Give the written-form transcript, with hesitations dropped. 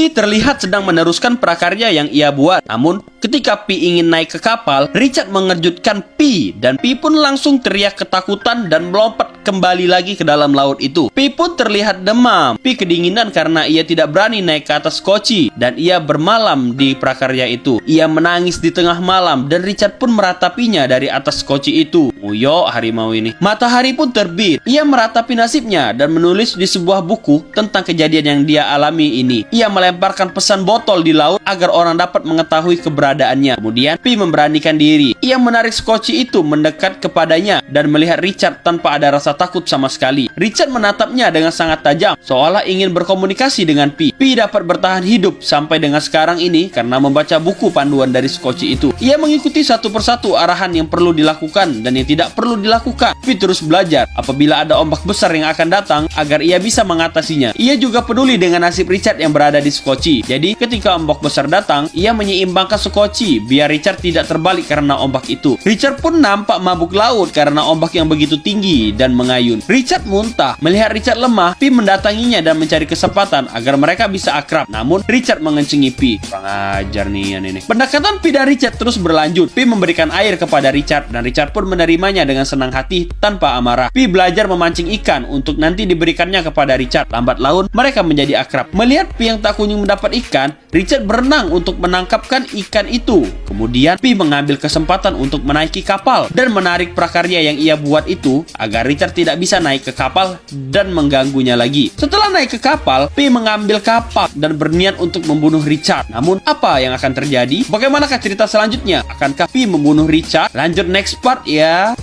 Pi terlihat sedang meneruskan prakarya yang ia buat. Namun, ketika Pi ingin naik ke kapal, Richard mengejutkan Pi dan Pi pun langsung teriak ketakutan dan melompat kembali lagi ke dalam laut itu. Pi pun terlihat demam. Pi kedinginan karena ia tidak berani naik ke atas koci dan ia bermalam di prakarya itu. Ia menangis di tengah malam dan Richard pun meratapinya dari atas koci itu. Muyo harimau ini. Matahari pun terbit. Ia meratapi nasibnya dan menulis di sebuah buku tentang kejadian yang dia alami ini. Ia melemparkan pesan botol di laut agar orang dapat mengetahui keberadaannya. Kemudian Pi memberanikan diri. Ia menarik skoci itu mendekat kepadanya dan melihat Richard tanpa ada rasa takut sama sekali. Richard menatapnya dengan sangat tajam, seolah ingin berkomunikasi dengan Pi. Pi dapat bertahan hidup sampai dengan sekarang ini karena membaca buku panduan dari skoci itu. Ia mengikuti satu persatu arahan yang perlu dilakukan dan yang tidak perlu dilakukan. Pi terus belajar apabila ada ombak besar yang akan datang agar ia bisa mengatasinya. Ia juga peduli dengan nasib Richard yang berada di skoci. Jadi ketika ombak besar datang, ia menyeimbangkan skoci biar Richard tidak terbalik karena ombak itu. Richard pun nampak mabuk laut karena ombak yang begitu tinggi dan mengayun. Richard muntah. Melihat Richard lemah, Pi mendatanginya dan mencari kesempatan agar mereka bisa akrab. Namun Richard mengencingi Pi. Kurang ajar nih ini. Pendekatan Pi dan Richard terus berlanjut. Pi memberikan air kepada Richard dan Richard pun menerimanya dengan senang hati tanpa amarah. Pi belajar memancing ikan untuk nanti diberikannya kepada Richard. Lambat laun mereka menjadi akrab. Melihat Pi yang tak kunjung mendapat ikan, Richard berenang untuk menangkapkan ikan itu. Kemudian Pi mengambil kesempatan untuk menaiki kapal dan menarik prakarya yang ia buat itu agar Richard tidak bisa naik ke kapal dan mengganggunya lagi. Setelah naik ke kapal, Pi mengambil kapak dan berniat untuk membunuh Richard. Namun apa yang akan terjadi? Bagaimanakah cerita selanjutnya? Akankah Pi membunuh Richard? Lanjut next part ya.